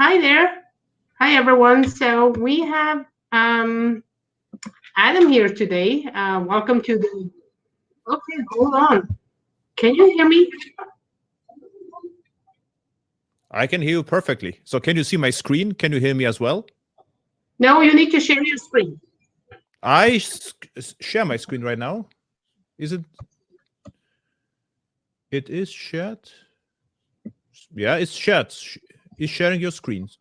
Hi there. Hi, everyone. So we have Adam here today. Welcome to the... Okay, hold on. Can you hear me? I can hear you perfectly. So can you see my screen? Can you hear me as well? No, you need to share your screen. I share my screen right now. Is it? It is shared. Yeah, it's shared. It's sharing your screens.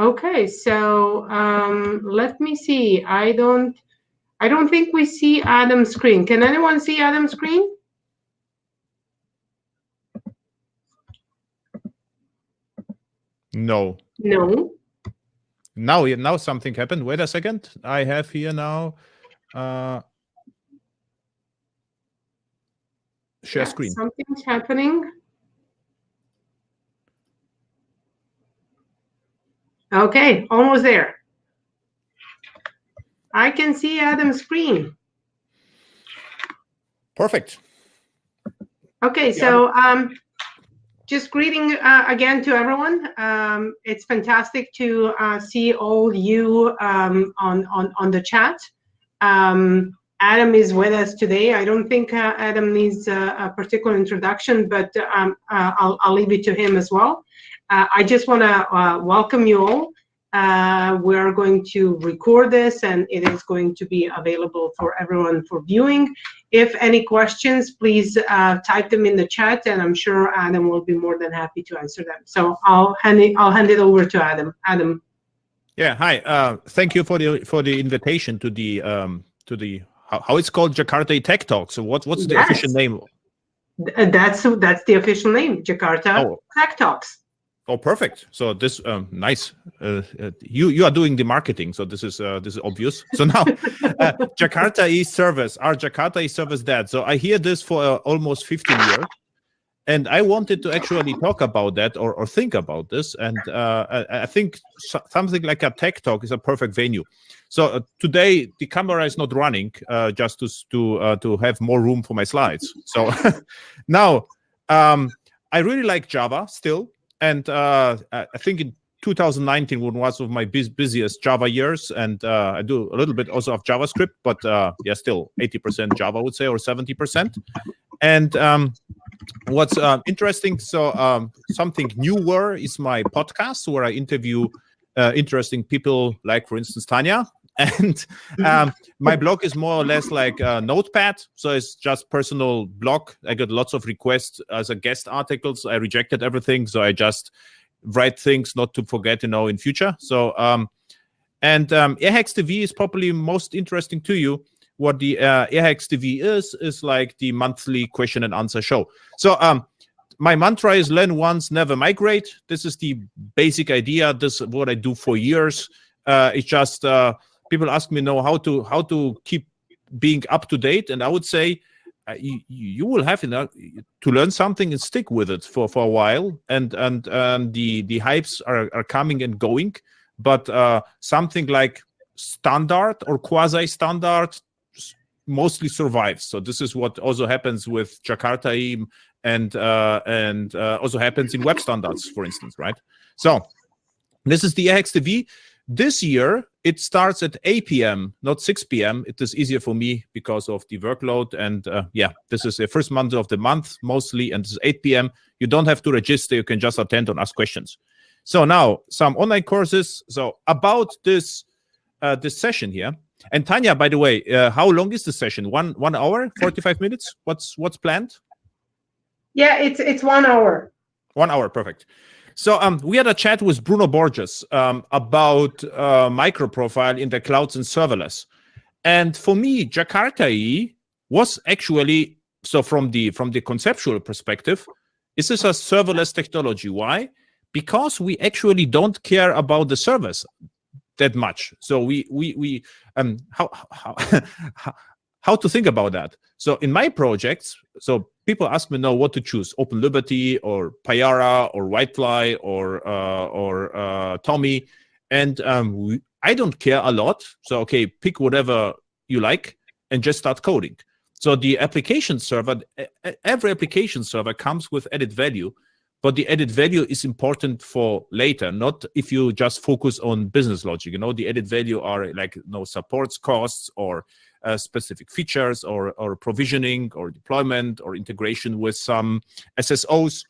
Okay, so let me see. I don't think we see Adam's screen. Can anyone see Adam's screen? No. No. Now something happened. Wait a second. I have here now share screen. Something's happening. Okay, almost there. I can see Adam's screen. Perfect. Okay, so just greeting again to everyone. It's fantastic to see all you on the chat. Adam is with us today. I don't think Adam needs a particular introduction, but I'll leave it to him as well. I just want to welcome you all. We are going to record this, and it is going to be available for everyone for viewing. If any questions, please type them in the chat, and I'm sure Adam will be more than happy to answer them. So I'll hand it over to Adam. Adam. Yeah. Hi. Thank you for the invitation to the how it's called Jakarta Tech Talk. So what's the official name? That's the official name, Jakarta Tech Talks. Oh, perfect. So this nice. You are doing the marketing, so this is obvious. So now, Jakarta Servers. Are Jakarta Servers dead? So I hear this for almost 15 years, and I wanted to actually talk about that or think about this. And I think something like a tech talk is a perfect venue. So today the camera is not running, just to have more room for my slides. So now I really like Java still. And I think in 2019 was one of my busiest Java years, and I do a little bit also of JavaScript, but yeah, still 80% Java, I would say, or 70%. And what's interesting, so something newer is my podcast, where I interview interesting people, like, for instance, Tanya. And my blog is more or less like a notepad, so it's just personal blog. I got lots of requests as a guest articles. I rejected everything, so I just write things not to forget, in future. So Airhacks TV is probably most interesting to you. What the Airhacks TV is like the monthly question and answer show. So my mantra is learn once, never migrate. This is the basic idea. This is what I do for years. It's just people ask me how to keep being up to date, and I would say you will have to learn something and stick with it for a while. And the hypes are coming and going, but something like standard or quasi-standard mostly survives. So this is what also happens with Jakarta and also happens in web standards, for instance, right? So this is the Airhacks TV. This year, it starts at 8 p.m., not 6 p.m. It is easier for me because of the workload. And yeah, this is the first month of the month mostly, and this is 8 p.m. You don't have to register. You can just attend and ask questions. So now, some online courses. So about this session here. And Tanya, by the way, how long is the session? 1 hour, 45 minutes? What's planned? Yeah, it's 1 hour. 1 hour, perfect. So we had a chat with Bruno Borges about microprofile in the clouds and serverless. And for me, Jakarta was actually, so from the conceptual perspective, is this a serverless technology? Why? Because we actually don't care about the servers that much. So we how to think about that? So in my projects, so people ask me now what to choose: Open Liberty or Payara or Whitefly or Tommy, and I don't care a lot. So okay, pick whatever you like and just start coding. So the application server, every application server comes with added value, but the added value is important for later, not if you just focus on business logic. The added value are like supports costs or specific features or provisioning or deployment or integration with some SSOs.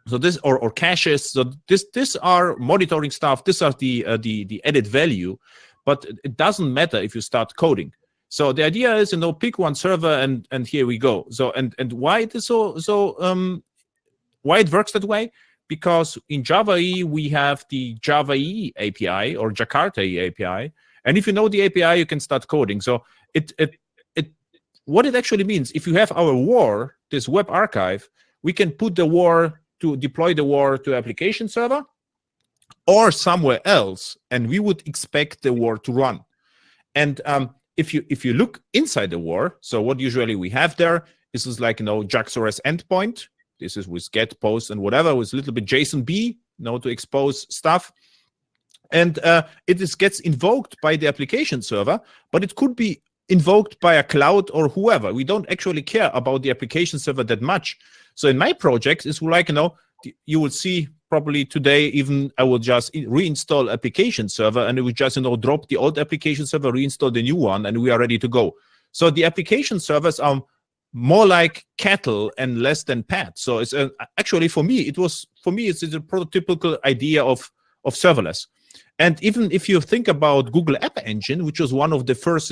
So this or caches. So this are monitoring stuff. These are the added value, but it doesn't matter if you start coding. So the idea is, pick one server and here we go. So and why it is why it works that way? Because in Java EE we have the Java EE API or Jakarta EE API, and if you know the API, you can start coding. So what it actually means, if you have our WAR, this web archive, we can put the WAR to deploy the WAR to application server or somewhere else, and we would expect the WAR to run. And if you look inside the WAR, so what usually we have there is like JAX-OS endpoint. This is with get, post, and whatever, with a little bit JSON-B, to expose stuff. And it gets invoked by the application server, but it could be invoked by a cloud or whoever. We don't actually care about the application server that much. So in my project, it's like, you will see probably today, even I will just reinstall application server, and it will just, drop the old application server, reinstall the new one, and we are ready to go. So the application servers are more like cattle and less than pets. So it's actually for me, it's a prototypical idea of serverless. And even if you think about Google App Engine, which was one of the first,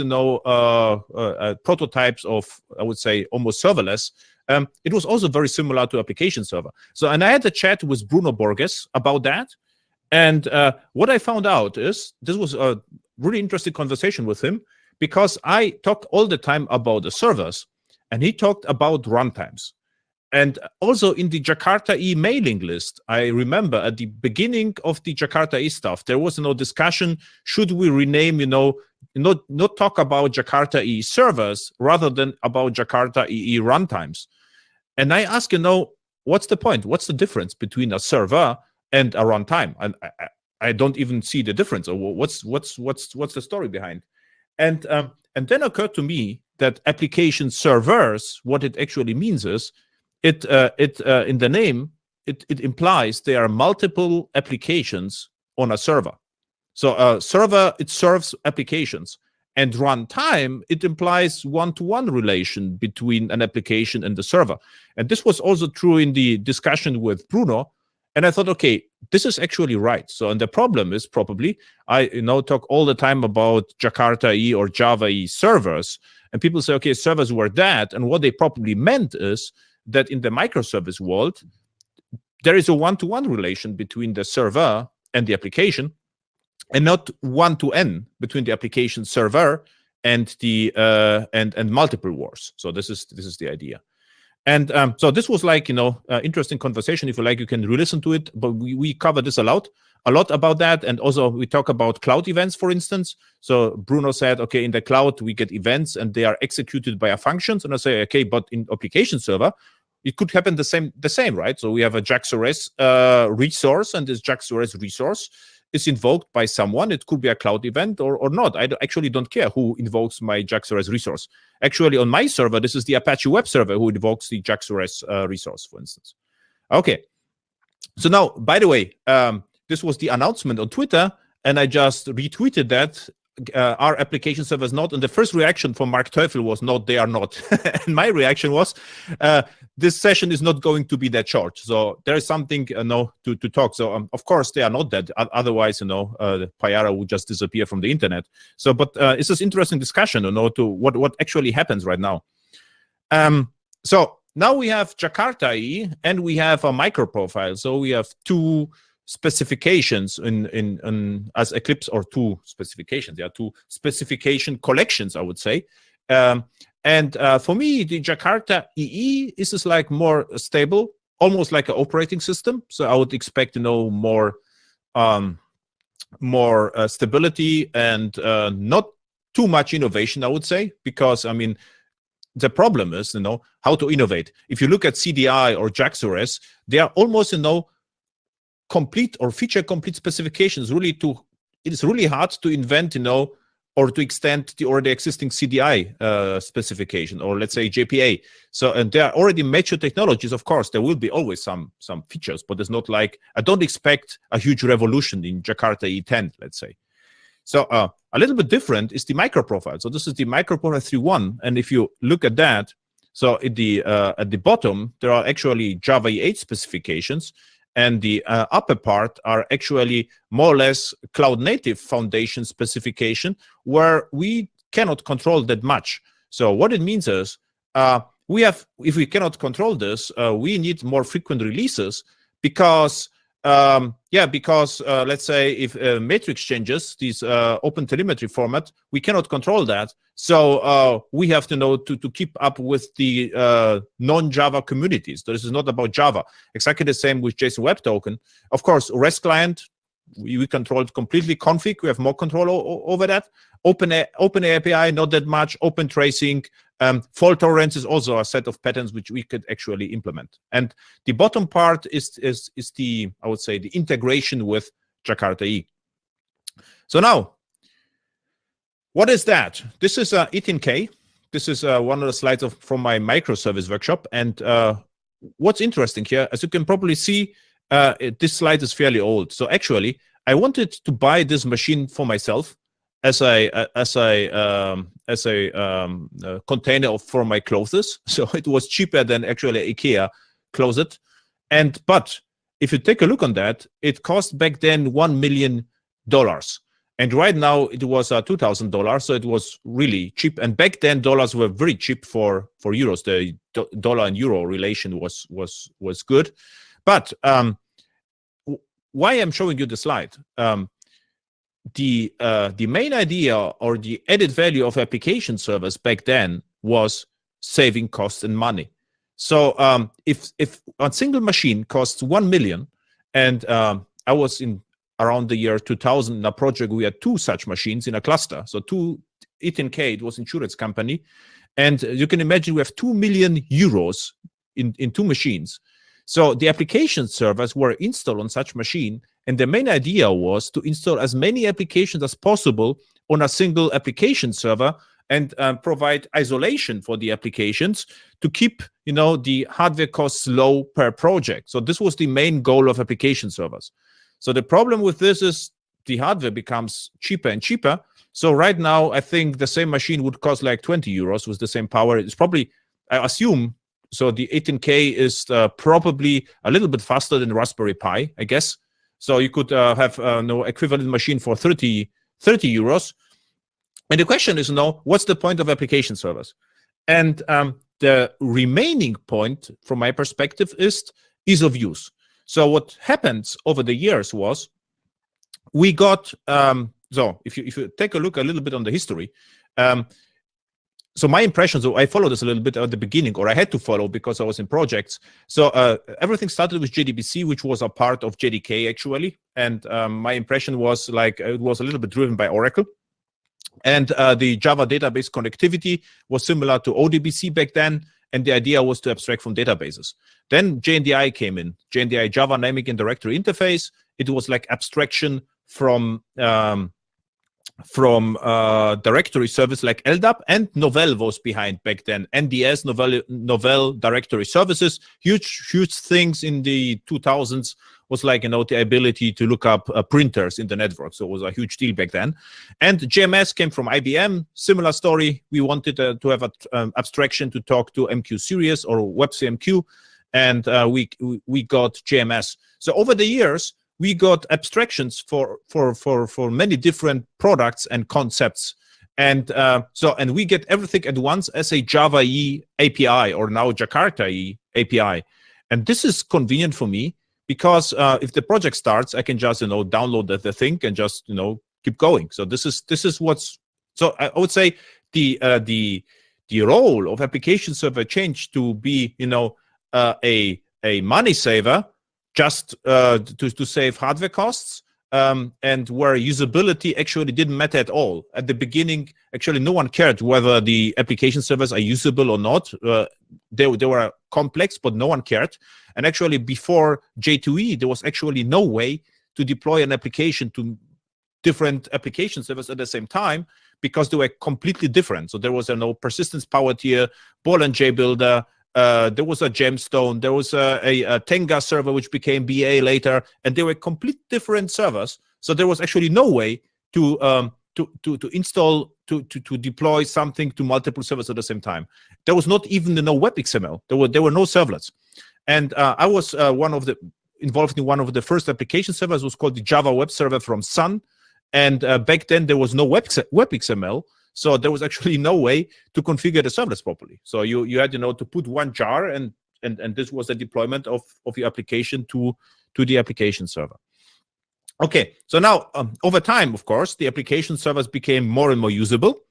prototypes of, I would say, almost serverless, it was also very similar to application server. So, and I had a chat with Bruno Borges about that. And what I found out is, this was a really interesting conversation with him, because I talk all the time about the servers, and he talked about runtimes. And also in the Jakarta EE mailing list, I remember at the beginning of the Jakarta EE stuff, there was discussion, should we rename, not talk about Jakarta EE servers rather than about Jakarta EE runtimes. And I ask, what's the point? What's the difference between a server and a runtime? And I don't even see the difference. Or what's the story behind? And then occurred to me that application servers, what it actually means is, it in the name, it implies there are multiple applications on a server. So a server, it serves applications. And runtime, it implies one-to-one relation between an application and the server. And this was also true in the discussion with Bruno. And I thought, okay, this is actually right. So, and the problem is probably, I talk all the time about Jakarta EE or Java EE servers. And people say, okay, servers were that. And what they probably meant is that in the microservice world, there is a one-to-one relation between the server and the application, and not one-to-n between the application server and the and multiple wars. So this is the idea. And so this was like, interesting conversation. If you like, you can re-listen to it. But we cover this a lot about that. And also we talk about cloud events, for instance. So Bruno said, okay, in the cloud, we get events and they are executed by a functions. And I say, okay, but in application server, it could happen the same, right? So we have a JAX-OS resource, and this JAX-OS resource is invoked by someone. It could be a cloud event or not. I actually don't care who invokes my JAX-OS resource. Actually, on my server, this is the Apache web server who invokes the JAX-OS resource, for instance. Okay. So now, by the way, this was the announcement on Twitter, and I just retweeted that. Our application servers not, and the first reaction from Mark Teufel was, no, they are not. And my reaction was, this session is not going to be that short. So there is something to talk. So of course they are not that. Otherwise, Payara would just disappear from the internet. So, but it's this interesting discussion, to what actually happens right now. So now we have Jakarta EE and we have a micro profile. So we have two specifications in as Eclipse, or two specifications. There are two specification collections, I would say. And for me, the Jakarta EE is just like more stable, almost like an operating system. So I would expect more stability and not too much innovation, I would say, because I mean the problem is how to innovate. If you look at CDI or JAX-OS, they are almost complete or feature complete specifications. It is really hard to invent or to extend the already existing CDI specification, or let's say JPA. So, and there are already mature technologies. Of course, there will be always some features, but it's not like, I don't expect a huge revolution in Jakarta E10, let's say. So a little bit different is the microprofile. So this is the microprofile 3.1, and if you look at that, so at the bottom there are actually Java E8 specifications, and the upper part are actually more or less cloud native foundation specification, where we cannot control that much. So what it means is if we cannot control this, we need more frequent releases, because let's say if matrix changes, this open telemetry format, we cannot control that. So we have to know to keep up with the non-Java communities. So this is not about Java. Exactly the same with JSON Web Token. Of course, REST client, we control it completely. Config, we have more control over that. Open API, not that much. Open tracing, fault tolerance is also a set of patterns which we could actually implement. And the bottom part is the, I would say, the integration with Jakarta E. So now, what is that? This is E10K. This is one of the slides from my microservice workshop. And what's interesting here, as you can probably see, this slide is fairly old. So actually, I wanted to buy this machine for myself as a container for my clothes. So it was cheaper than actually IKEA closet. But if you take a look on that, it cost back then $1 million. And right now it was $2,000, so it was really cheap. And back then dollars were very cheap for euros. The dollar and euro relation was good. But why I'm showing you the slide? The main idea or the added value of application servers back then was saving costs and money. So if a single machine costs 1 million, and I was in around the year 2000 in a project, we had 2 such machines in a cluster. So 2 E10K, it was insurance company. And you can imagine we have 2 million euros in 2 machines. So the application servers were installed on such machine. And the main idea was to install as many applications as possible on a single application server, and provide isolation for the applications to keep, the hardware costs low per project. So this was the main goal of application servers. So the problem with this is the hardware becomes cheaper and cheaper. So right now, I think the same machine would cost like 20 euros with the same power. It's probably, I assume, so the E10K is probably a little bit faster than Raspberry Pi, I guess. So you could have no equivalent machine for 30 euros. And the question is, what's the point of application servers? And the remaining point, from my perspective, is ease of use. So what happens over the years was we got, so if you take a look a little bit on the history, so my impression, so I followed this a little bit at the beginning, or I had to follow because I was in projects. So everything started with JDBC, which was a part of JDK actually. And my impression was like, it was a little bit driven by Oracle. And the Java database connectivity was similar to ODBC back then. And the idea was to abstract from databases. Then JNDI came in, JNDI, Java Dynamic and Directory Interface. It was like abstraction from directory service like LDAP, and Novell was behind back then. NDS, Novell Directory Services, huge things in the 2000s was like, the ability to look up printers in the network. So it was a huge deal back then. And JMS came from IBM, similar story. We wanted to have an abstraction to talk to MQ Series or WebCMQ, and we got JMS. So over the years, we got abstractions for many different products and concepts. And and we get everything at once as a Java E API, or now Jakarta E API. And this is convenient for me because if the project starts, I can just, download the thing and just, keep going. So this is what's, so I would say the role of application server changed to be, a money saver, just to save hardware costs, and where usability actually didn't matter at all. At the beginning, actually, no one cared whether the application servers are usable or not. They were complex, but no one cared. And actually, before J2E, there was actually no way to deploy an application to different application servers at the same time, because they were completely different. So there was a persistence power tier, ball and JBuilder. There was a Gemstone. There was a Tenga server, which became BA later, and they were complete different servers. So there was actually no way to install, to deploy something to multiple servers at the same time. There was not even no web XML. There were no servlets. And I was involved in one of the first application servers. It was called the Java Web Server from Sun. And back then there was no web XML. So there was actually no way to configure the servlets properly. So you had, to put one jar, and this was the deployment of your application to the application server. Okay, so now over time, of course, the application servers became more and more usable,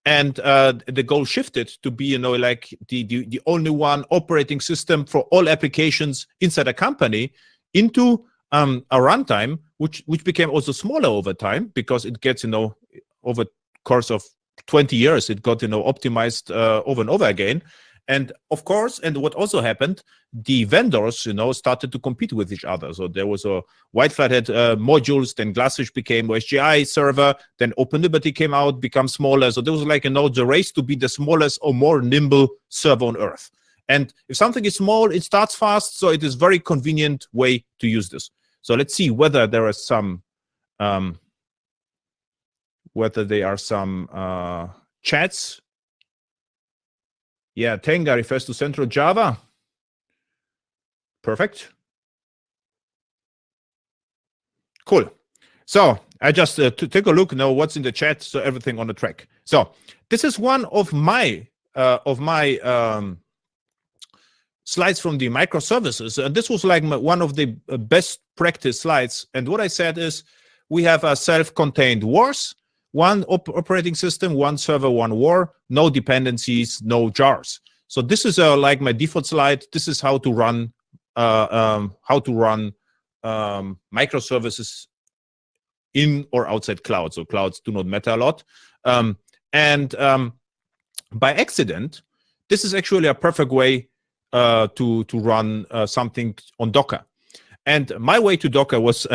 and the goal shifted to be, like the only one operating system for all applications inside a company, into a runtime, which became also smaller over time, because it gets, over the course of 20 years, it got, optimized over and over again. And of course, and what also happened, the vendors, started to compete with each other. So there was a White Flat had modules, then Glassfish became OSGI server, then OpenLiberty came out, become smaller. So there was like, the race to be the smallest or more nimble server on earth. And if something is small, it starts fast. So it is very convenient way to use this. So let's see whether there are some, chats. Yeah, Tenga refers to Central Java. Perfect. Cool. So I just to take a look now what's in the chat. So everything on the track. So this is one of my slides from the microservices. And this was like one of the best practice slides. And what I said is we have a self-contained wars. One operating system, one server, one war, no dependencies, no jars. So this is like my default slide. This is how to run microservices in or outside cloud. So clouds do not matter a lot. By accident, this is actually a perfect way to run something on Docker. And my way to Docker was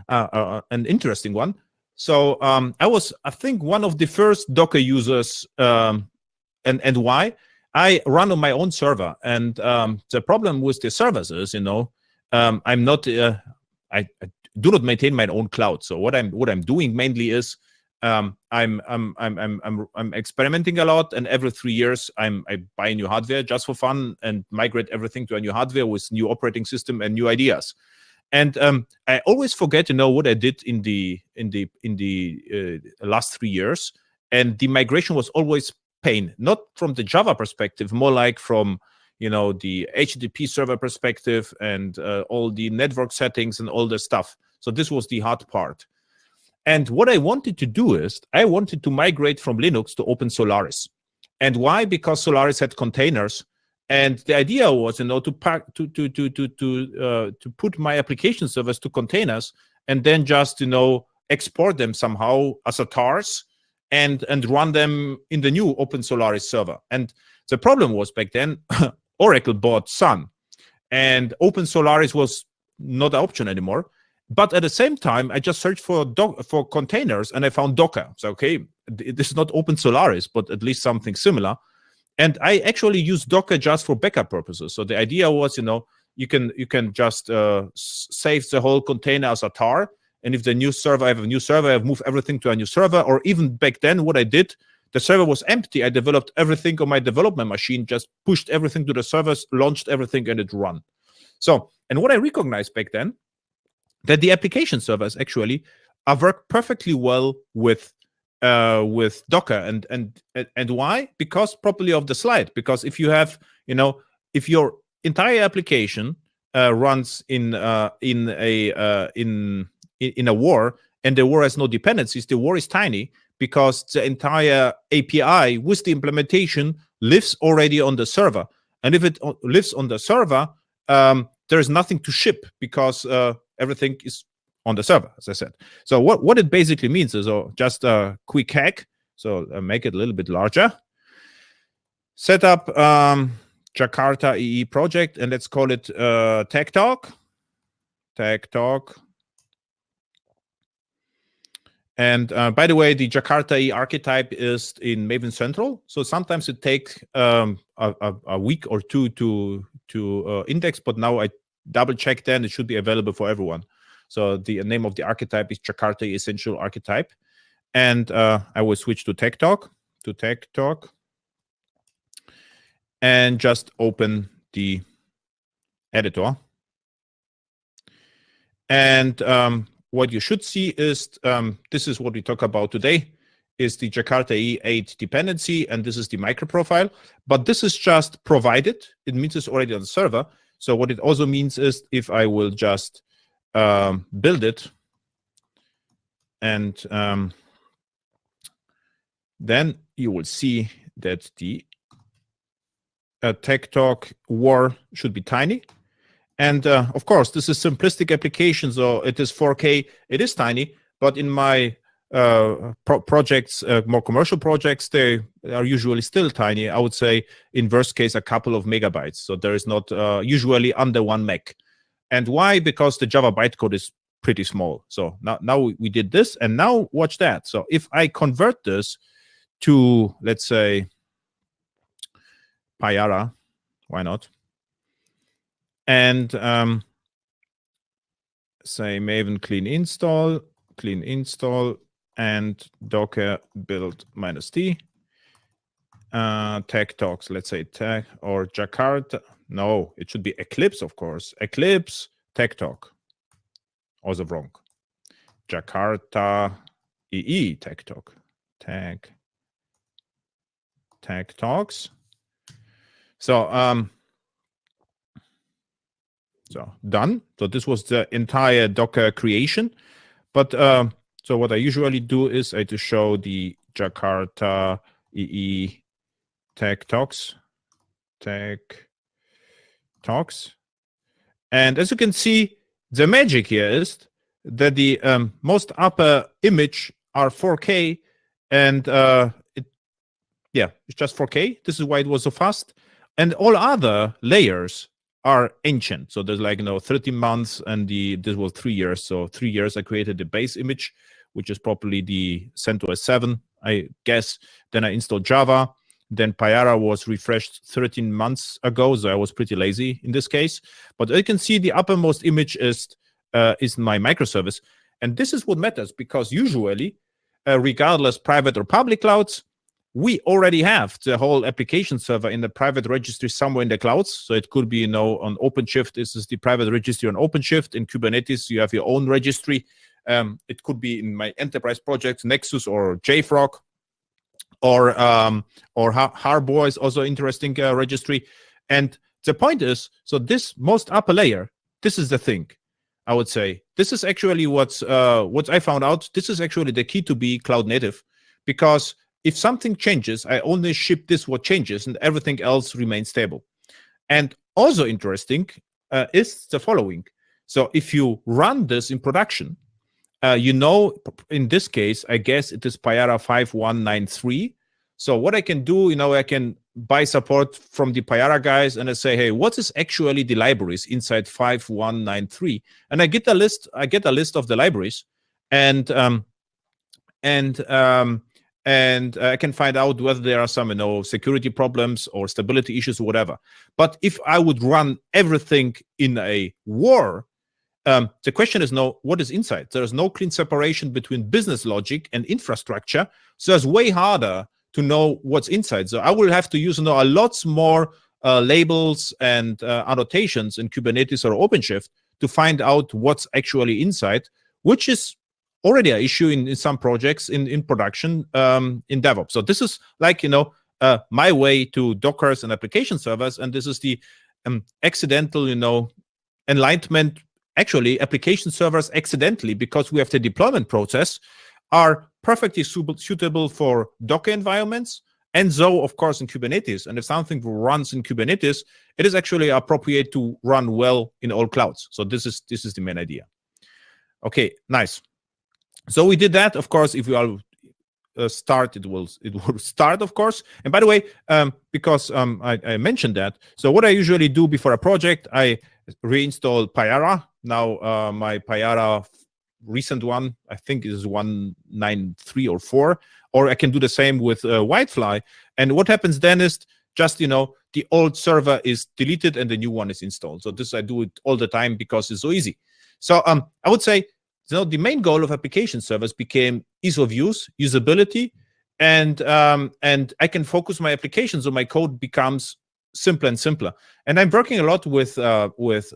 an interesting one. So I was, I think, one of the first Docker users, and why? I run on my own server, and the problem with the servers is, I'm not, I do not maintain my own cloud. So what I'm doing mainly is, I'm experimenting a lot, and every 3 years I buy new hardware just for fun and migrate everything to a new hardware with new operating system and new ideas. And I always forget, what I did in the last 3 years. And the migration was always pain, not from the Java perspective, more like from, the HTTP server perspective and all the network settings and all the stuff. So this was the hard part. And what I wanted to do is I wanted to migrate from Linux to OpenSolaris. And why? Because Solaris had containers. And the idea was, to put my application servers to containers and then just, export them somehow as a TARs and run them in the new OpenSolaris server. And the problem was back then, Oracle bought Sun, and OpenSolaris was not an option anymore. But at the same time, I just searched for containers, and I found Docker. So okay, this is not OpenSolaris, but at least something similar. And I actually use Docker just for backup purposes. So the idea was, you can just save the whole container as a tar. And if I have a new server, I've moved everything to a new server. Or even back then, what I did, the server was empty. I developed everything on my development machine, just pushed everything to the servers, launched everything, and it ran. So, and what I recognized back then, that the application servers actually work perfectly well with Docker. And why? Because probably of the slide. Because if you have, if your entire application runs in a war, and the war has no dependencies, the war is tiny, because the entire API with the implementation lives already on the server. And if it lives on the server, there is nothing to ship, because everything is on the server, as I said. So what it basically means is, just a quick hack. So make it a little bit larger. Set up Jakarta EE project, and let's call it Tech Talk. Tech Talk. And by the way, the Jakarta E archetype is in Maven Central. So sometimes it takes a week or two to index, but now I double checked and it should be available for everyone. So the name of the archetype is Jakarta E Essential Archetype. And I will switch to Tech Talk, and just open the editor. And what you should see is, this is what we talk about today, is the Jakarta E8 dependency, and this is the microprofile. But this is just provided. It means it's already on the server. So what it also means is if I will just build it, and then you will see that the Tech Talk war should be tiny. And of course, this is simplistic application, so it is 4K. It is tiny, but in my projects, more commercial projects, they are usually still tiny. I would say, in worst case, a couple of megabytes. So there is not usually under 1 meg. And why? Because the Java bytecode is pretty small. So now we did this, and now watch that. So if I convert this to, let's say, Payara, why not? And say Maven clean install, and Docker build -d. Tech Talks, let's say Tech or Jakarta. No, it should be Eclipse, of course. Eclipse, Tech Talk. Also wrong. Jakarta EE Tech Talk. Tech Talks. So done. So this was the entire Docker creation. But so what I usually do is I just show the Jakarta EE Tech Talks. And as you can see, the magic here is that the most upper image are 4K, and it's just 4K. This is why it was so fast. And all other layers are ancient. So there's 13 months, and this was 3 years. So 3 years I created the base image, which is probably the CentOS 7, I guess. Then I installed Java. Then Payara was refreshed 13 months ago, so I was pretty lazy in this case. But you can see the uppermost image is my microservice. And this is what matters, because usually, regardless private or public clouds, we already have the whole application server in the private registry somewhere in the clouds. So it could be, on OpenShift, this is the private registry on OpenShift. In Kubernetes, you have your own registry. It could be in my enterprise projects, Nexus or JFrog, or Harbor is also interesting registry. And the point is, so this most upper layer, this is the thing, I would say. This is actually what I found out. This is actually the key to be cloud native, because if something changes, I only ship this what changes, and everything else remains stable. And also interesting is the following. So if you run this in production, in this case, I guess it is Payara 5193. So what I can do, I can buy support from the Payara guys, and I say, hey, what is actually the libraries inside 5193? And I get a list. I get a list of the libraries, and I can find out whether there are some, security problems or stability issues or whatever. But if I would run everything in a war, the question is, what is inside? There is no clean separation between business logic and infrastructure. So it's way harder to know what's inside. So I will have to use, a lot more labels and annotations in Kubernetes or OpenShift to find out what's actually inside, which is already an issue in some projects in production in DevOps. So this is my way to Dockers and application servers, and this is the accidental, enlightenment. Actually, application servers accidentally, because we have the deployment process, are perfectly suitable for Docker environments, and so, of course, in Kubernetes. And if something runs in Kubernetes, it is actually appropriate to run well in all clouds. So this is the main idea. Okay, nice. So we did that. Of course, if we all start, it will start, of course. And by the way, because I mentioned that, so what I usually do before a project, I reinstall Payara. Now my Payara recent one, I think it is 193 or 4, or I can do the same with Whitefly. And what happens then is just, the old server is deleted and the new one is installed. So this I do it all the time because it's so easy. So I would say, the main goal of application servers became ease of use, usability, and I can focus my application, so my code becomes simpler and simpler. And I'm working a lot with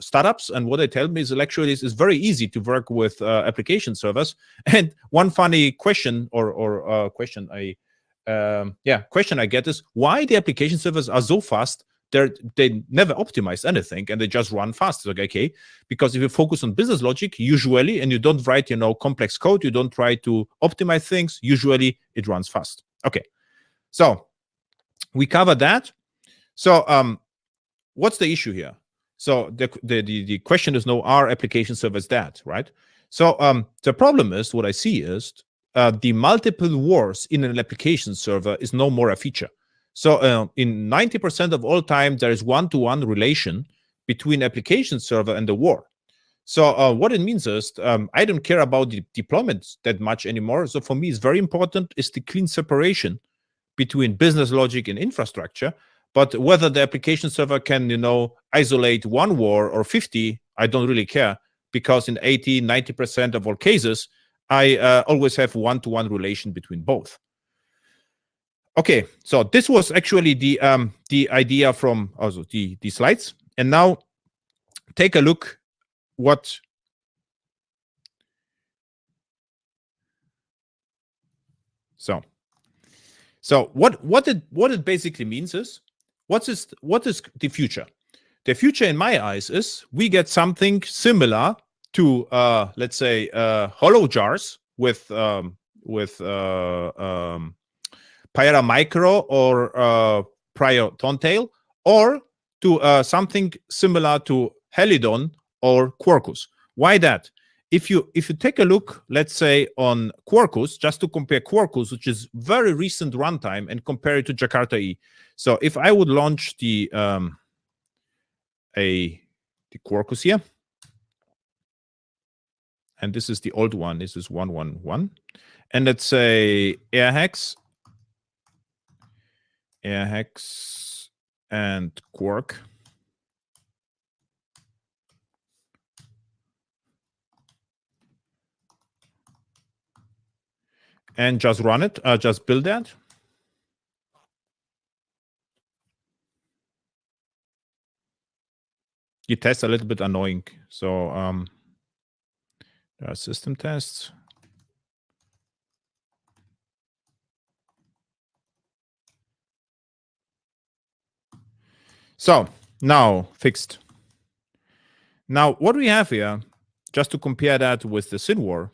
startups, and what they tell me is actually it's very easy to work with application servers. And one funny question question I get is why the application servers are so fast. They never optimize anything and they just run fast. Like, okay, because if you focus on business logic usually, and you don't write complex code, you don't try to optimize things, usually it runs fast. Okay, so we covered that. So what's the issue here? So the question is, are application servers dead, right? So the problem is, what I see is the multiple wars in an application server is no more a feature. So in 90% of all time, there is one-to-one relation between application server and the war. So what it means is I don't care about the deployments that much anymore. So for me, it's very important is the clean separation between business logic and infrastructure. But whether the application server can, isolate one war or 50, I don't really care, because in 80, 90% of all cases, I always have one-to-one relation between both. Okay, so this was actually the idea from also the slides. And now take a look what what it basically means is what is the future? The future in my eyes is we get something similar to let's say hollow jars with Pyra Micro or Prior Tontail, or to something similar to Helidon or Quarkus. Why that? If you take a look, let's say on Quarkus, just to compare Quarkus, which is very recent runtime, and compare it to Jakarta E. So if I would launch the Quarkus here, and this is the old one, this is 111, and let's say AirHex and Quark. And just run it, just build that. The tests are a little bit annoying. So there are system tests. So now fixed. Now what we have here, just to compare that with the SynWar,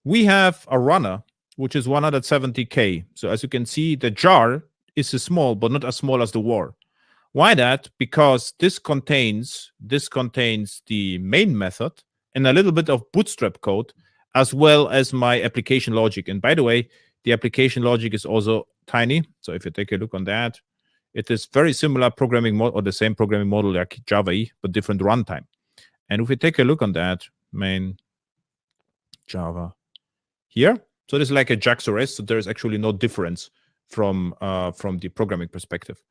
we have a runner which is 170K. So as you can see, the jar is small, but not as small as the war. Why that? Because this contains the main method and a little bit of bootstrap code, as well as my application logic. And by the way, the application logic is also tiny. So if you take a look on that, it is very similar programming model, or the same programming model like Java E, but different runtime. And if we take a look on that, main Java here, so this is like a JAX-RS, so there is actually no difference from the programming perspective.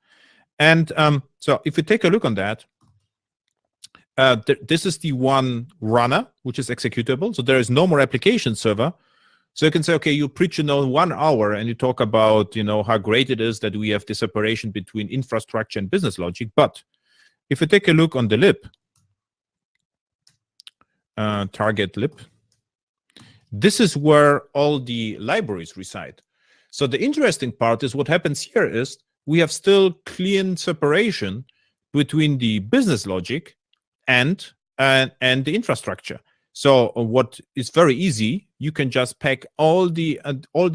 And so if you take a look on that, this is the one runner, which is executable. So there is no more application server. So you can say, okay, you preach 1 hour and you talk about how great it is that we have the separation between infrastructure and business logic. But if you take a look on the lib, target lib, this is where all the libraries reside. So the interesting part is what happens here is we have still clean separation between the business logic and the infrastructure. So what is very easy, you can just pack all the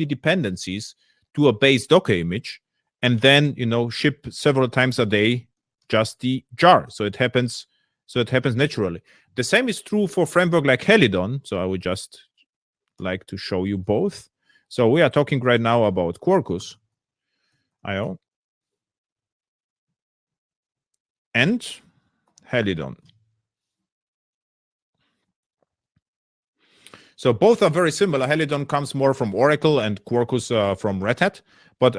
dependencies to a base Docker image, and then ship several times a day just the jar. So it happens naturally. The same is true for framework like Helidon. So I would just like to show you both. So we are talking right now about Quarkus IO and Helidon. So both are very similar. Helidon comes more from Oracle and Quarkus from Red Hat, but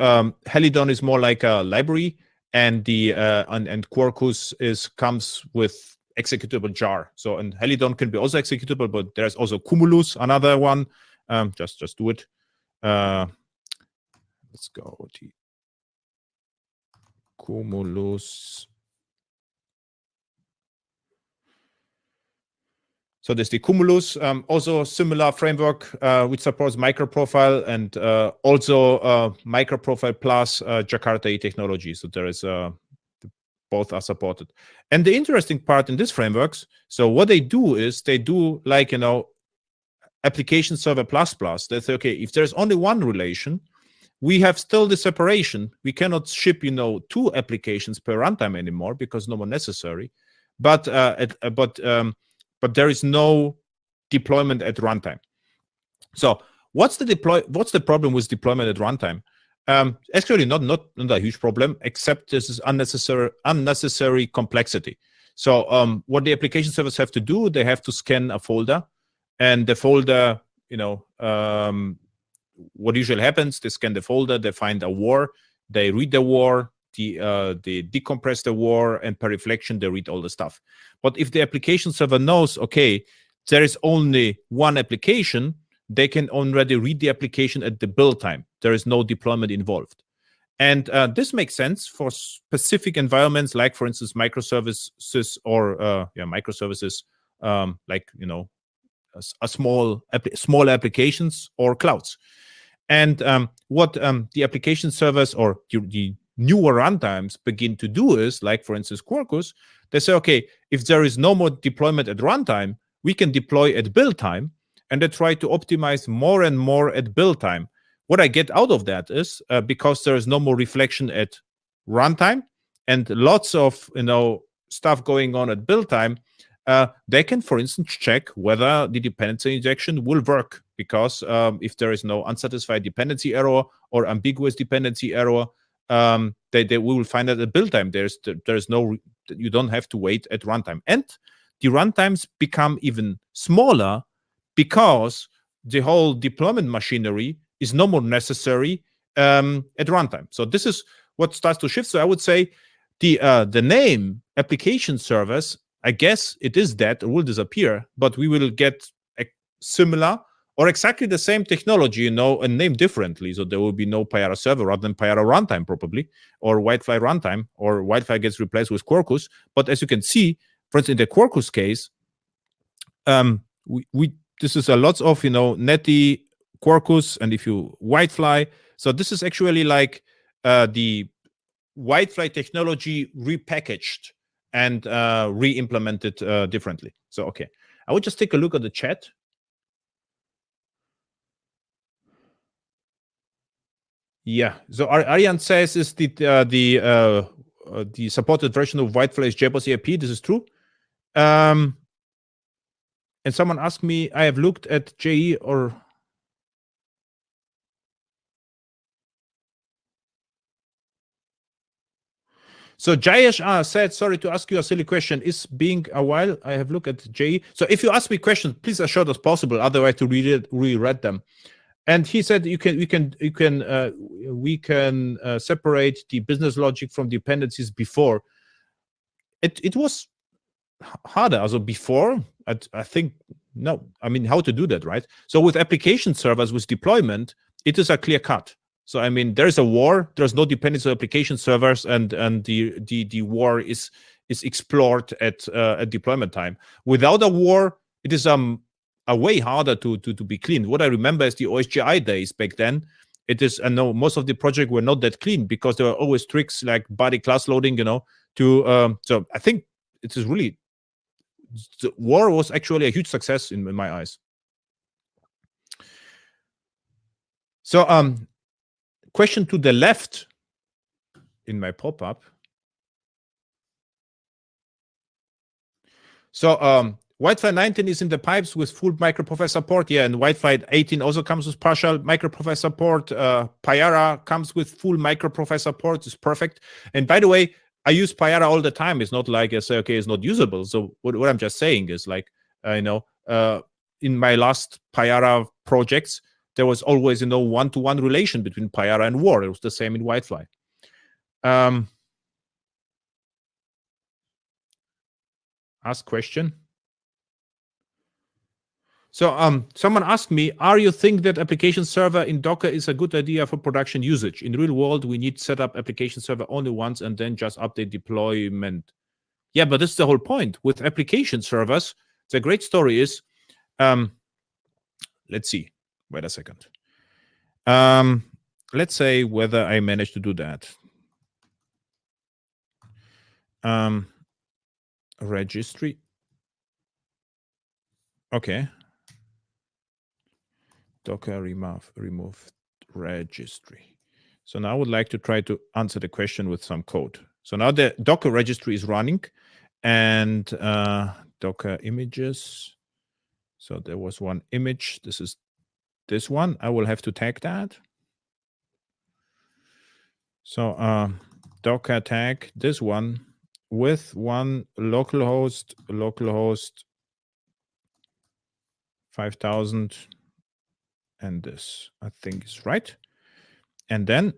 Helidon is more like a library, and the and Quarkus comes with executable jar. So and Helidon can be also executable, but there's also Cumulus, another one. Just do it. Let's go to Cumulus. So there's the Cumulus, also similar framework which supports microprofile and also microprofile plus Jakarta technology. So there is both are supported. And the interesting part in these frameworks, so what they do is they do like, application server plus. They say, okay, if there's only one relation, we have still the separation. We cannot ship, 2 applications per runtime anymore because no more necessary. But there is no deployment at runtime. So what's the problem with deployment at runtime? Actually, not a huge problem, except this is unnecessary complexity. So what the application servers have to do, they have to scan a folder, and the folder, what usually happens, they scan the folder, they find a war, they read the war, they decompress the war, and per reflection they read all the stuff. But if the application server knows, okay, there is only one application, they can already read the application at the build time. There is no deployment involved. And this makes sense for specific environments, like, for instance, microservices or microservices, like, a small applications or clouds. And what the application servers or the newer runtimes begin to do is, like, for instance, Quarkus, they say, okay, if there is no more deployment at runtime, we can deploy at build time, and they try to optimize more and more at build time. What I get out of that is because there is no more reflection at runtime and lots of stuff going on at build time, they can, for instance, check whether the dependency injection will work, because if there is no unsatisfied dependency error or ambiguous dependency error, they will find that at build time. There's no, you don't have to wait at runtime, and the runtimes become even smaller because the whole deployment machinery is no more necessary at runtime. So this is what starts to shift. So I would say the name application servers, I guess it is that, or will disappear, but we will get a similar or exactly the same technology, and named differently. So there will be no Payara server rather than Payara runtime probably, or Whitefly runtime, or Whitefly gets replaced with Quarkus. But as you can see, for instance, in the Quarkus case, this is a lot of Netty, Quarkus, and if you Whitefly. So this is actually like the Whitefly technology repackaged and re-implemented differently. So okay, I would just take a look at the chat. Yeah. So Aryan says is the supported version of Whitefly is JBoss EIP. This is true. And someone asked me, I have looked at JE or. So Jayesh said, sorry to ask you a silly question. Is being a while? I have looked at JE. So if you ask me questions, please as short as possible. Otherwise, to reread them. And he said we can separate the business logic from dependencies before. It was harder. Also before, I think no. I mean, how to do that, right? So with application servers, with deployment, it is a clear cut. So I mean, there's a war. There's no dependency on application servers, and the war is explored at deployment time. Without a war, it is a way harder to be clean. What I remember is the OSGI days back then. It is, I know most of the projects were not that clean because there were always tricks like body class loading, so I think it is really, the war was actually a huge success in my eyes. So question to the left in my pop-up. So Whitefly 19 is in the pipes with full microprofile support. Yeah, and Whitefly 18 also comes with partial microprofile support. Payara comes with full microprofile support. It's perfect. And by the way, I use Payara all the time. It's not like I say, okay, it's not usable. So what I'm just saying is like, in my last Payara projects, there was always, one-to-one relation between Payara and War. It was the same in Whitefly. Ask question. So someone asked me, are you think that application server in Docker is a good idea for production usage? In real world, we need to set up application server only once and then just update deployment. Yeah, but this is the whole point. With application servers, the great story is, let's see, wait a second. Let's say whether I managed to do that. Registry. Okay. Docker remove registry. So now I would like to try to answer the question with some code. So now the Docker registry is running, and Docker images. So there was one image. This is this one. I will have to tag that. So Docker tag this one with one localhost 5000. And this, I think, is right. And then,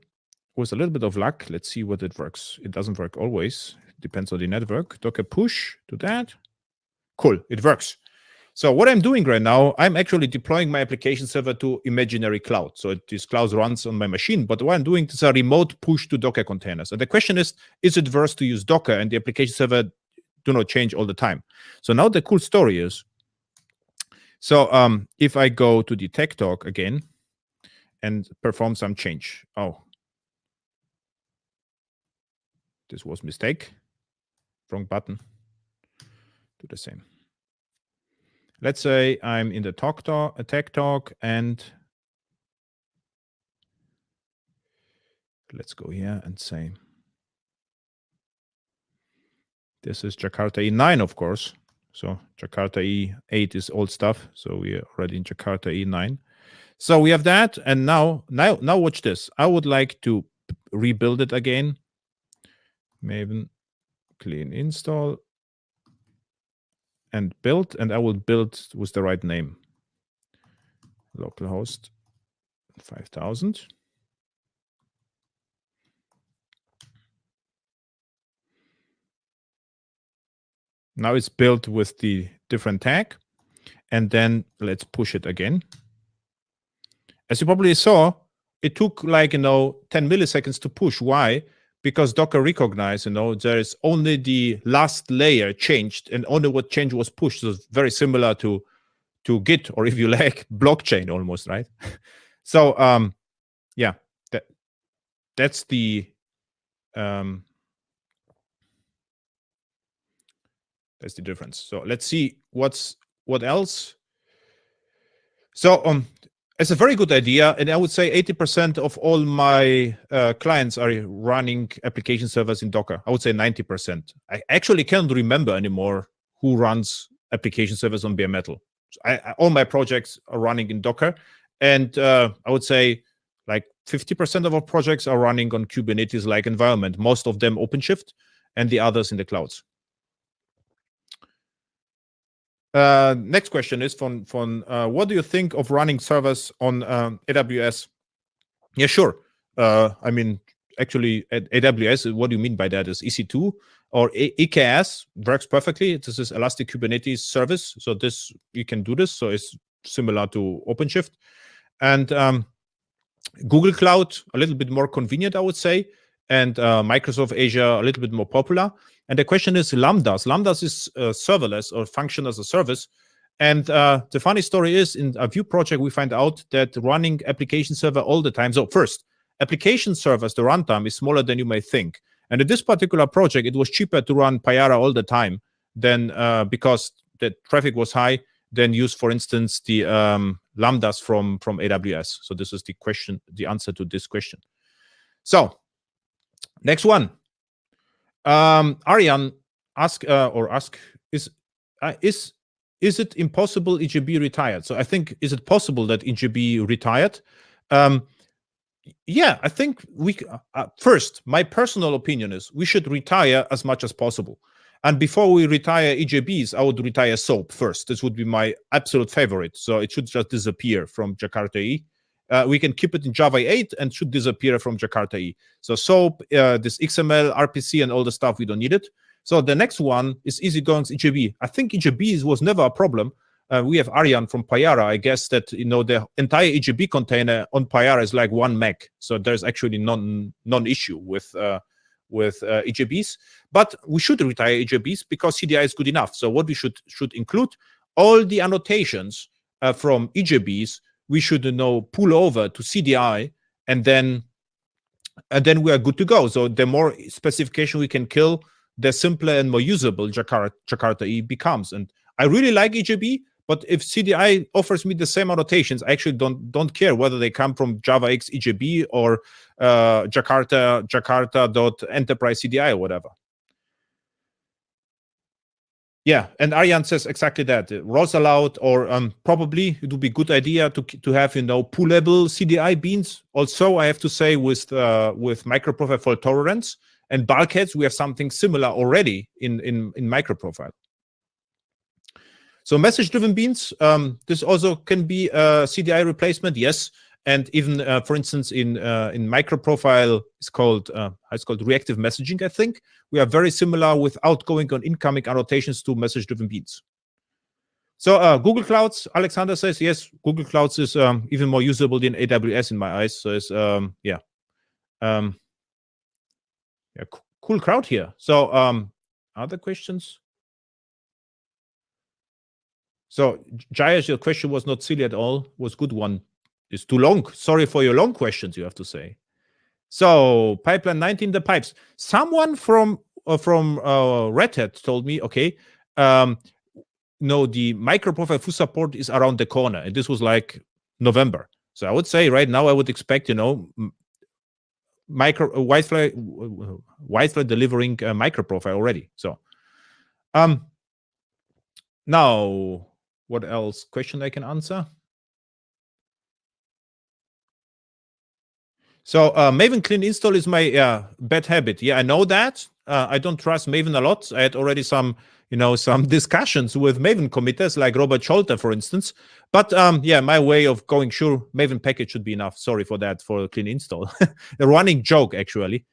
with a little bit of luck, let's see what it works. It doesn't work always. It depends on the network. Docker push to that. Cool, it works. So what I'm doing right now, I'm actually deploying my application server to imaginary cloud. So this cloud runs on my machine. But what I'm doing is a remote push to Docker containers. And the question is it worth to use Docker? And the application server do not change all the time. So now the cool story is, so if I go to the tech talk again and perform some change. Oh, this was a mistake. Wrong button. Do the same. Let's say I'm in the tech talk, and let's go here and say, this is Jakarta E9, of course. So Jakarta E8 is old stuff. So we are already in Jakarta E9. So we have that. And now watch this. I would like to rebuild it again. Maven clean install and build. And I will build with the right name. Localhost 5000. Now it's built with the different tag. And then let's push it again. As you probably saw, it took like, 10 milliseconds to push. Why? Because Docker recognized, there is only the last layer changed and only what change was pushed. So it's very similar to Git, or if you like, blockchain almost, right? So, yeah, that's the difference. So let's see what else. So it's a very good idea, and I would say 80% of all my clients are running application servers in Docker. I would say 90%. I actually can't remember anymore who runs application servers on bare metal. All my projects are running in Docker, and I would say like 50% of our projects are running on Kubernetes-like environment. Most of them OpenShift, and the others in the clouds. Next question is from what do you think of running servers on AWS? Yeah, sure. I mean, actually, at AWS, what do you mean by that? Is EC2 or EKS works perfectly. This is Elastic Kubernetes Service. So this, you can do this. So it's similar to OpenShift. And Google Cloud, a little bit more convenient, I would say. And Microsoft Azure, a little bit more popular. And the question is Lambdas. Lambdas is serverless or function as a service. And the funny story is, in a Vue project, we find out that running application server all the time. So first, application servers, the runtime is smaller than you may think. And in this particular project, it was cheaper to run Payara all the time than because the traffic was high, than use, for instance, the Lambdas from AWS. So this is the question, the answer to this question. So next one. Ariane ask is it impossible EJB retired? So I think, is it possible that EJB retired? Yeah, I think we first, my personal opinion is we should retire as much as possible. And before we retire EJBs, I would retire SOAP first. This would be my absolute favorite. So it should just disappear from Jakarta E. We can keep it in Java 8 and should disappear from Jakarta E. So SOAP, this XML, RPC, and all the stuff, we don't need it. So the next one is easygoing's EJB. I think EJBs was never a problem. We have Arjan from Payara. I guess that the entire EJB container on Payara is like 1 meg. So there's actually non-issue with EJBs. But we should retire EJBs because CDI is good enough. So what we should include, all the annotations from EJBs, we should pull over to CDI, and then we are good to go. So the more specification we can kill, the simpler and more usable Jakarta E becomes. And I really like EJB, but if CDI offers me the same annotations, I actually don't care whether they come from JavaX EJB or Jakarta.enterprise CDI or whatever. Yeah, and Arjan says exactly that. ROS allowed, or probably it would be a good idea to have pullable CDI beans. Also, I have to say with microprofile fault tolerance and bulkheads, we have something similar already in microprofile. So message-driven beans, this also can be a CDI replacement, yes. And even, for instance, in microprofile, it's called reactive messaging, I think. We are very similar with outgoing and incoming annotations to message-driven beans. So Google Clouds, Alexander says, yes, Google Clouds is even more usable than AWS in my eyes. So it's, cool crowd here. So other questions? So Jayesh, your question was not silly at all, was a good one. It's too long. Sorry for your long questions, you have to say. So pipeline 19, the pipes. Someone from Red Hat told me, okay, no, the microprofile full support is around the corner, and this was like November. So I would say right now I would expect, Whitefly delivering a microprofile already. So now what else question I can answer? So Maven clean install is my bad habit. Yeah, I know that. I don't trust Maven a lot. I had already some discussions with Maven committers like Robert Scholter, for instance. But yeah, my way of going, sure, Maven package should be enough. Sorry for that, for clean install. A running joke, actually.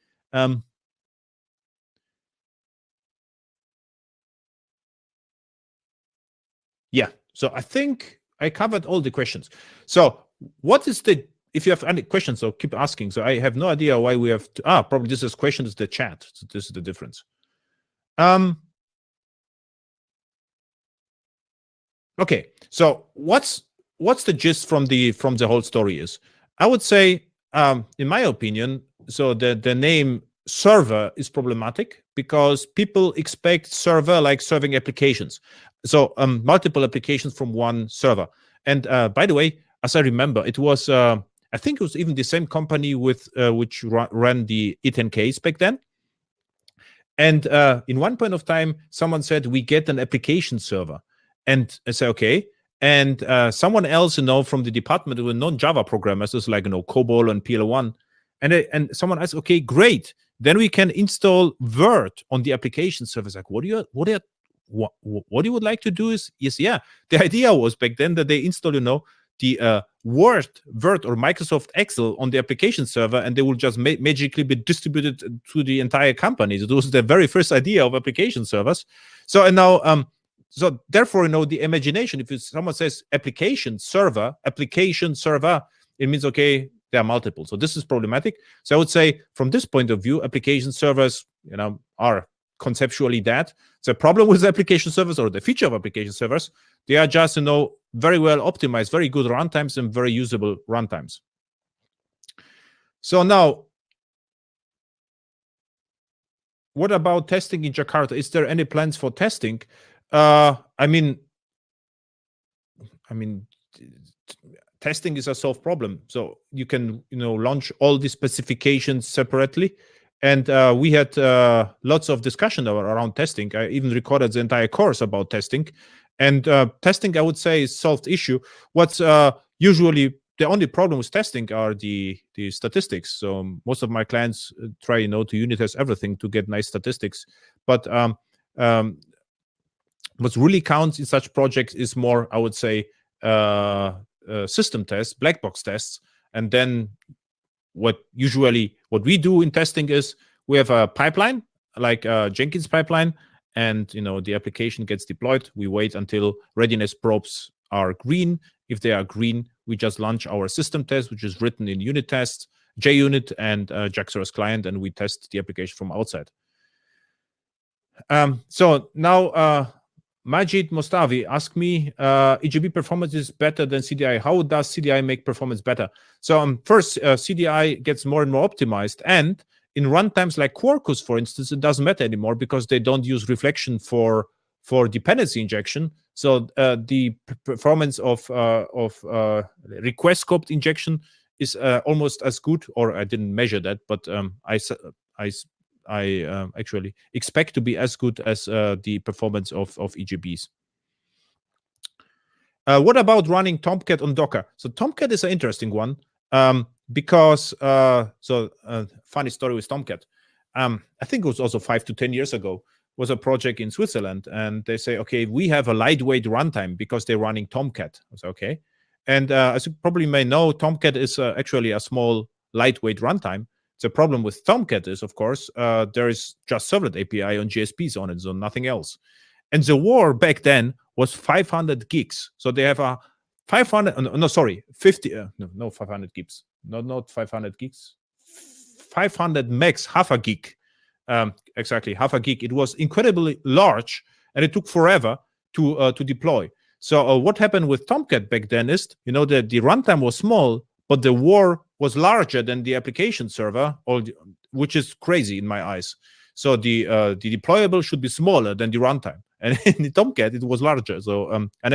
Yeah, so I think I covered all the questions. So what is if you have any questions, so keep asking. So I have no idea why we have to, probably this is question is the chat. So this is the difference. Okay, so what's the gist from the whole story is? I would say, in my opinion, so the name server is problematic because people expect server like serving applications. So multiple applications from one server. And by the way, as I remember, it was I think it was even the same company with which ran the E10Ks back then. And in one point of time, someone said, we get an application server. And I say, okay. And someone else, from the department who were non-Java programmers, is like, COBOL and PL1. And someone asked, okay, great. Then we can install Word on the application server. It's like, what you would like to do is, yes, yeah. The idea was back then that they install, the Word or Microsoft Excel on the application server, and they will just magically be distributed to the entire company. So this was the very first idea of application servers. So and now, so therefore, the imagination. If someone says application server, it means okay, there are multiple. So this is problematic. So I would say, from this point of view, application servers, are conceptually dead. The problem with application servers, or the feature of application servers, they are just, very well optimized, very good runtimes and very usable runtimes. So now, what about testing in Jakarta? Is there any plans for testing? I mean, testing is a solved problem. So you can, launch all the specifications separately. And we had lots of discussion around testing. I even recorded the entire course about testing. And testing, I would say, is solved issue. What's usually the only problem with testing are the statistics. So most of my clients try, to unit test everything to get nice statistics. But what really counts in such projects is more, I would say, system tests, black box tests, and then what we do in testing is we have a pipeline, like a Jenkins pipeline, and the application gets deployed. We wait until readiness probes are green. If they are green, we just launch our system test, which is written in unit tests, JUnit and JAX-RS client, and we test the application from outside. So now Majid Mostavi asked me, EGB performance is better than CDI. How does CDI make performance better? So first, CDI gets more and more optimized, and in runtimes like Quarkus, for instance, it doesn't matter anymore because they don't use reflection for dependency injection. So the performance of request scoped injection is almost as good, or I didn't measure that, but I actually expect to be as good as the performance of EGBs. What about running Tomcat on Docker? So Tomcat is an interesting one because funny story with Tomcat. I think it was also 5 to 10 years ago, was a project in Switzerland, and they say, okay, we have a lightweight runtime because they're running Tomcat. I was okay. And as you probably may know, Tomcat is actually a small lightweight runtime. The problem with Tomcat is, of course, there is just servlet API on GSPs on it, so nothing else. And the war back then was 500 gigs. So they have a 500, no, sorry, 50, no, 500 gigs. Not 500 gigs. 500 megs, half a gig. Exactly, half a gig. It was incredibly large, and it took forever to deploy. So what happened with Tomcat back then is, that the runtime was small, but the war was larger than the application server, which is crazy in my eyes. So the deployable should be smaller than the runtime, and in the Tomcat it was larger. So I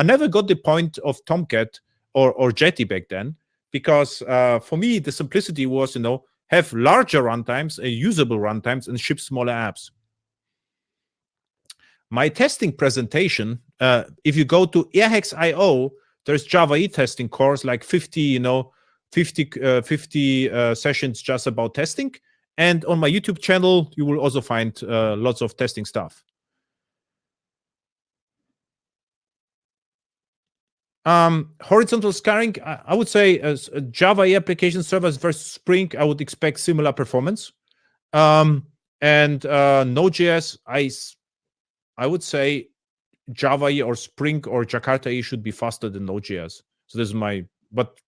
never got the point of Tomcat or Jetty back then, because for me the simplicity was have larger runtimes, usable runtimes, and ship smaller apps. My testing presentation, if you go to airhacks.io, there's Java E testing course, like 50 sessions just about testing. And on my YouTube channel, you will also find lots of testing stuff. Horizontal scaling, I would say as Java E application servers versus Spring, I would expect similar performance. And Node.js, I would say Java E or Spring or Jakarta E should be faster than Node.js. So this is but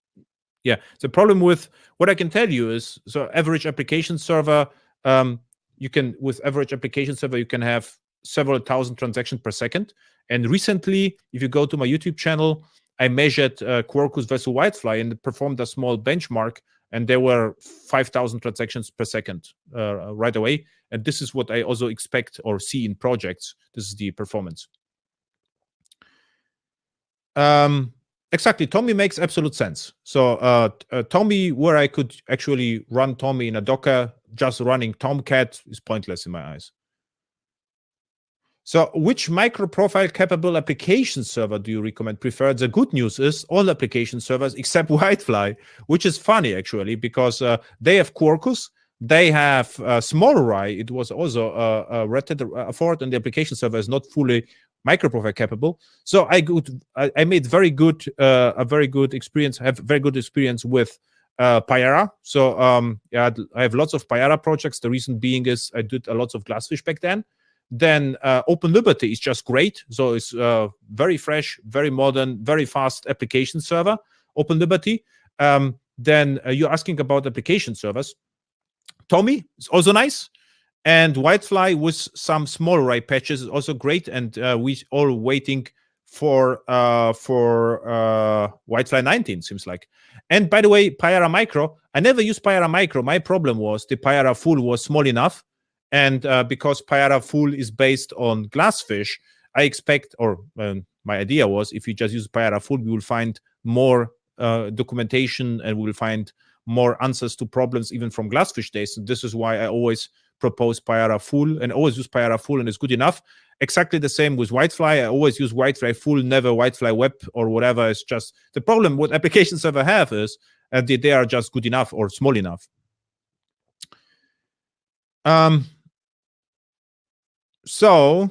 yeah, the problem with what I can tell you is, so average application server, with average application server, you can have several thousand transactions per second. And recently, if you go to my YouTube channel, I measured Quarkus versus Whitefly and performed a small benchmark, and there were 5,000 transactions per second right away. And this is what I also expect or see in projects. This is the performance. Exactly, Tommy makes absolute sense. So Tommy, where I could actually run Tommy in a Docker, just running Tomcat is pointless in my eyes. So which micro-profile capable application server do you recommend preferred? The good news is all application servers except Whitefly, which is funny actually, because they have Quarkus, they have SmallRye. It was also a Red Hat effort, and the application server is not fully micro-profile capable. So I made a very good experience. Have very good experience with Payara. So I have lots of Payara projects. The reason being is I did a lot of Glassfish back then. Then OpenLiberty is just great. So it's very fresh, very modern, very fast application server, OpenLiberty. Then you're asking about application servers. Tommy is also nice. And Whitefly with some SmallRye patches is also great. And we all waiting for Whitefly 19, seems like. And by the way, Payara Micro, I never used Payara Micro. My problem was the Payara Full was small enough. And because Payara Full is based on Glassfish, I expect, or my idea was, if you just use Payara Full, we will find more documentation and we will find more answers to problems even from Glassfish days. And this is why I always propose Payara Full and always use Payara Full, and it's good enough. Exactly the same with Whitefly. I always use Whitefly Full, never Whitefly Web or whatever. It's just the problem what application server have is they are just good enough or small enough. So,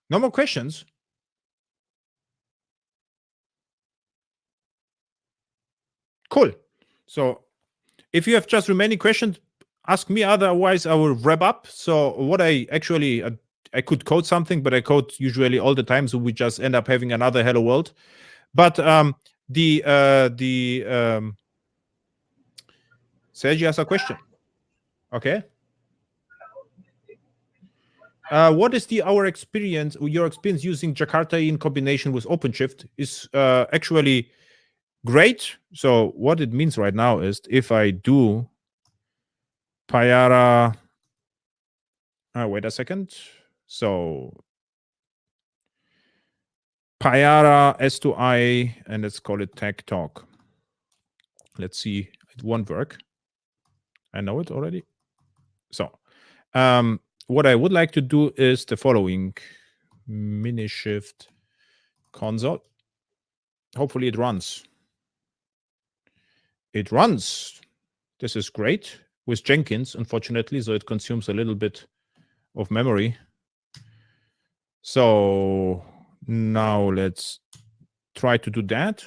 no more questions. Cool. So, if you have just remaining questions, ask me. Otherwise, I will wrap up. So, what I actually I could code something, but I code usually all the time, so we just end up having another hello world. But Sergi has a question. Okay. What is your experience using Jakarta in combination with OpenShift is actually great. So what it means right now is if I do Payara, wait a second. So Payara S2I, and let's call it Tech Talk. Let's see, it won't work. I know it already. So what I would like to do is the following: Minishift console. Hopefully it runs. It runs. This is great with Jenkins, unfortunately, so it consumes a little bit of memory. So now let's try to do that.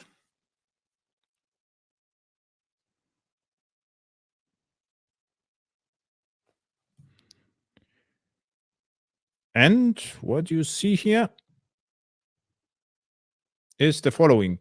And what you see here is the following.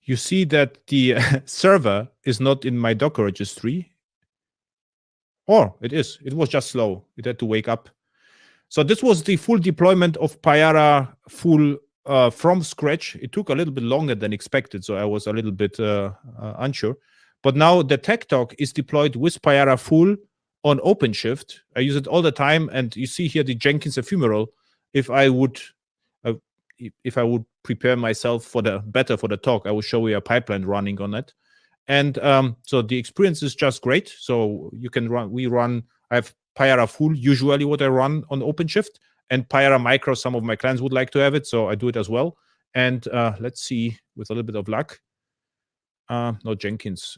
You see that the server is not in my Docker registry. Or it is. It was just slow. It had to wake up. So this was the full deployment of Payara full from scratch. It took a little bit longer than expected, so I was a little bit unsure. But now the Tech Talk is deployed with Payara full on OpenShift. I use it all the time, and you see here the Jenkins ephemeral. If I would prepare myself for the talk, I will show you a pipeline running on it. And so the experience is just great. So you can run. I have Payara full, usually what I run on OpenShift, and Payara micro. Some of my clients would like to have it, so I do it as well. And let's see, with a little bit of luck. No, Jenkins.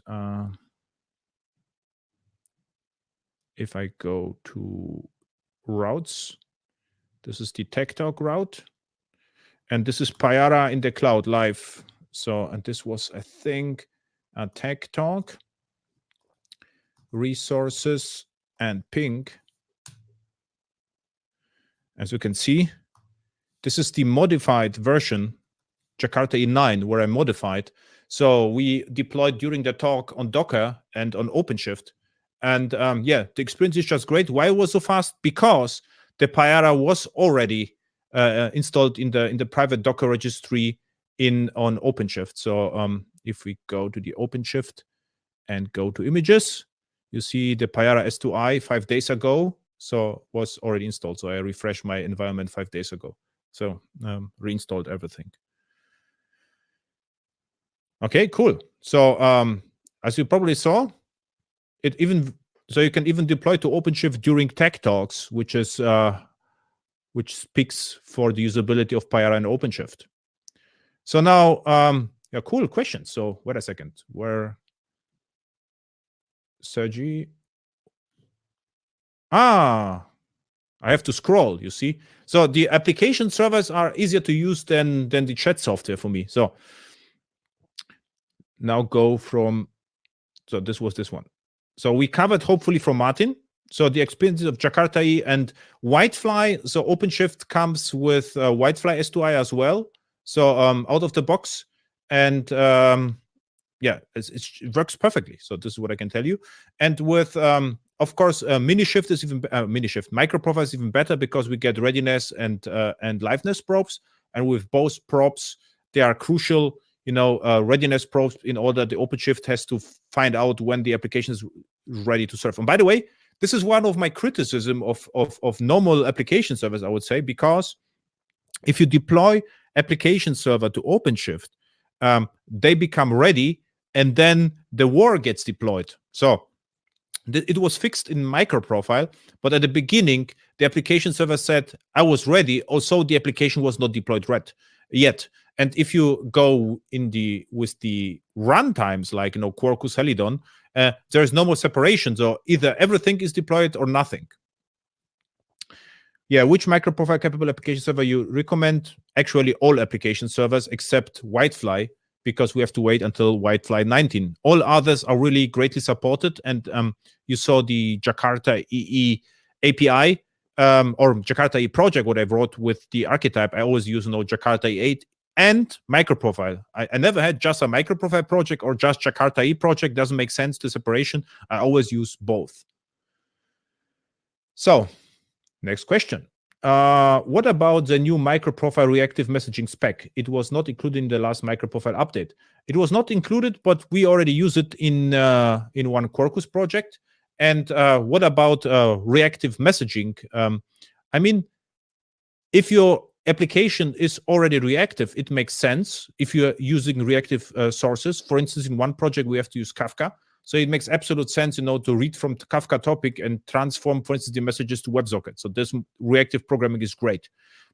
If I go to routes, this is the Tech Talk route. And this is Payara in the cloud live. So, and this was, I think, a Tech Talk, resources, and ping. As you can see, this is the modified version, Jakarta E9, where I modified. So we deployed during the talk on Docker and on OpenShift. And yeah, the experience is just great. Why it was so fast? Because the Payara was already installed in the private Docker registry on OpenShift. So if we go to the OpenShift and go to images, you see the Payara S2I 5 days ago. So was already installed. So I refreshed my environment 5 days ago. So reinstalled everything. Okay, cool. So as you probably saw, you can even deploy to OpenShift during Tech Talks, which speaks for the usability of Payara and OpenShift. So now, yeah, cool question. So wait a second, where Sergi? I have to scroll, you see. So the application servers are easier to use than the chat software for me. So now go from, so this was this one. So we covered hopefully from Martin. So the experiences of Jakarta and Whitefly. So OpenShift comes with Whitefly S2I as well. So out of the box, and yeah, it works perfectly. So this is what I can tell you. And with of course, Minishift is even microprofile is even better because we get readiness and liveness probes. And with both probes, they are crucial. You know, readiness probes in order the OpenShift has to find out when the application is ready to serve. And by the way, this is one of my criticism of normal application servers, I would say, because if you deploy application server to OpenShift, they become ready, and then the war gets deployed. So it was fixed in microprofile, but at the beginning, the application server said, I was ready, also the application was not deployed yet. And if you go with the runtimes, like Quarkus, Helidon, there is no more separation. So either everything is deployed or nothing. Yeah, which microprofile capable application server you recommend? Actually, all application servers except Whitefly, because we have to wait until Whitefly 19. All others are really greatly supported. And you saw the Jakarta EE API or Jakarta EE project, what I wrote with the archetype. I always use Jakarta E8 and microprofile. I never had just a microprofile project or just Jakarta EE project. Doesn't make sense, the separation. I always use both. So, next question. What about the new microprofile reactive messaging spec? It was not included in the last microprofile update. It was not included, but we already use it in one Quarkus project. And what about reactive messaging? I mean, if your application is already reactive, it makes sense if you're using reactive sources. For instance, in one project, we have to use Kafka. So it makes absolute sense, to read from the Kafka topic and transform, for instance, the messages to WebSocket. So this reactive programming is great.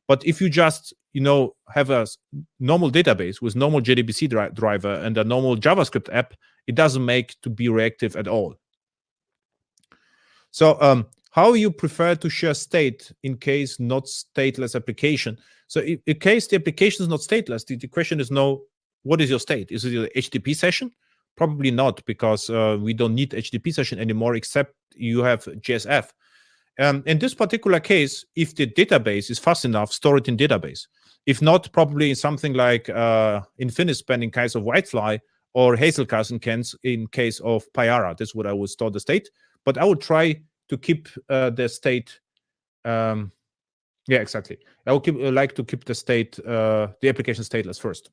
But if you just, have a normal database with normal JDBC driver and a normal JavaScript app, it doesn't make to be reactive at all. So how you prefer to share state in case not stateless application? So in case the application is not stateless, the question is, what is your state? Is it an HTTP session? Probably not, because we don't need HTTP session anymore, except you have JSF. In this particular case, if the database is fast enough, store it in database. If not, probably something like Infinispan in case of Whitefly, or Hazelcast in case of Payara. That's what I would store the state. But I would try to keep the state. Yeah, exactly. I would like to keep the state, the application stateless first.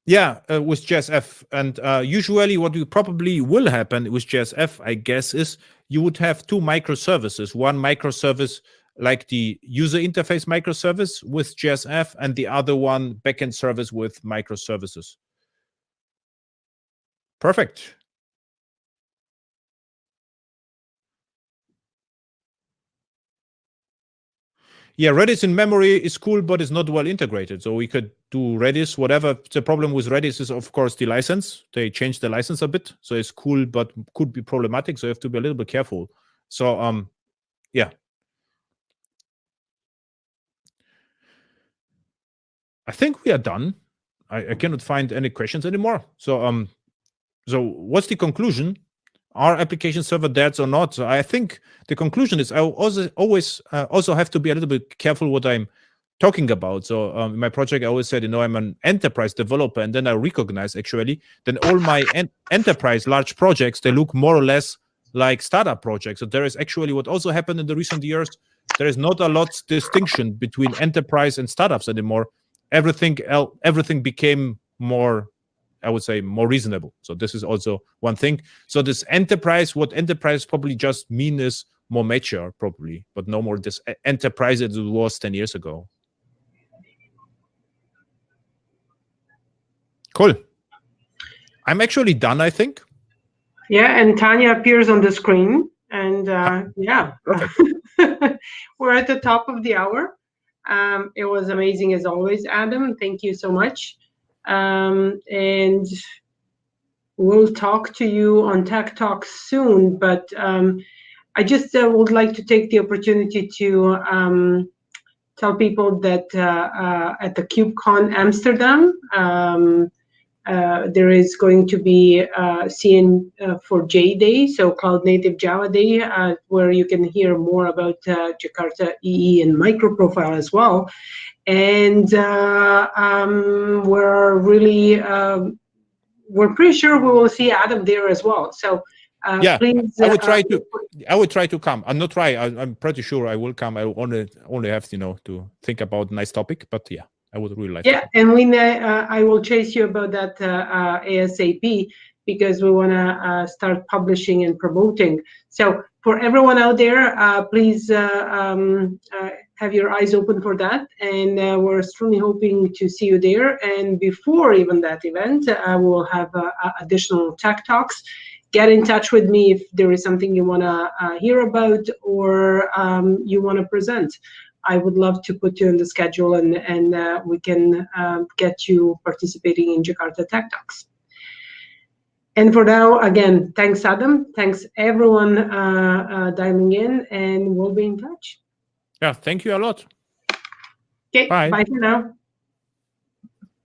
Yeah, with JSF. And usually what probably will happen with JSF, I guess, is you would have two microservices. One microservice like the user interface microservice with JSF, and the other one backend service with microservices. Perfect. Yeah, Redis in memory is cool, but it's not well integrated. So we could do Redis, whatever. The problem with Redis is, of course, the license. They changed the license a bit. So it's cool, but could be problematic. So you have to be a little bit careful. So, yeah. I think we are done. I cannot find any questions anymore. So, so what's the conclusion? Are application server dead or not? So I think the conclusion is I always have to be a little bit careful what I'm talking about. So in my project, I always said, I'm an enterprise developer, and then I recognize actually then all my enterprise large projects, they look more or less like startup projects. So there is actually what also happened in the recent years. There is not a lot distinction between enterprise and startups anymore. Everything became more, I would say, more reasonable. So this is also one thing. So this enterprise, what enterprise probably just mean is more mature, probably, but no more this enterprise as it was 10 years ago. Cool. I'm actually done, I think. Yeah, and Tanya appears on the screen. And yeah, we're at the top of the hour. It was amazing as always, Adam. Thank you so much. And we'll talk to you on Tech Talk soon, but I just would like to take the opportunity to tell people that at the KubeCon Amsterdam, there is going to be CN4J Day, so Cloud Native Java Day, where you can hear more about Jakarta EE and microprofile as well. And we're pretty sure we will see Adam there as well. So yeah, please. I would try to come. I'm not try. I'm pretty sure I will come. I only have to think about a nice topic. But yeah, I would really like. Yeah, and I will chase you about that ASAP, because we want to start publishing and promoting. So for everyone out there, please have your eyes open for that, and we're extremely hoping to see you there. And before even that event, we'll have additional tech talks. Get in touch with me if there is something you want to hear about or you want to present. I would love to put you on the schedule, and we can get you participating in Jakarta Tech Talks. And for now, again, thanks, Adam. Thanks, everyone dialing in, and we'll be in touch. Yeah, thank you a lot. Okay, bye for now.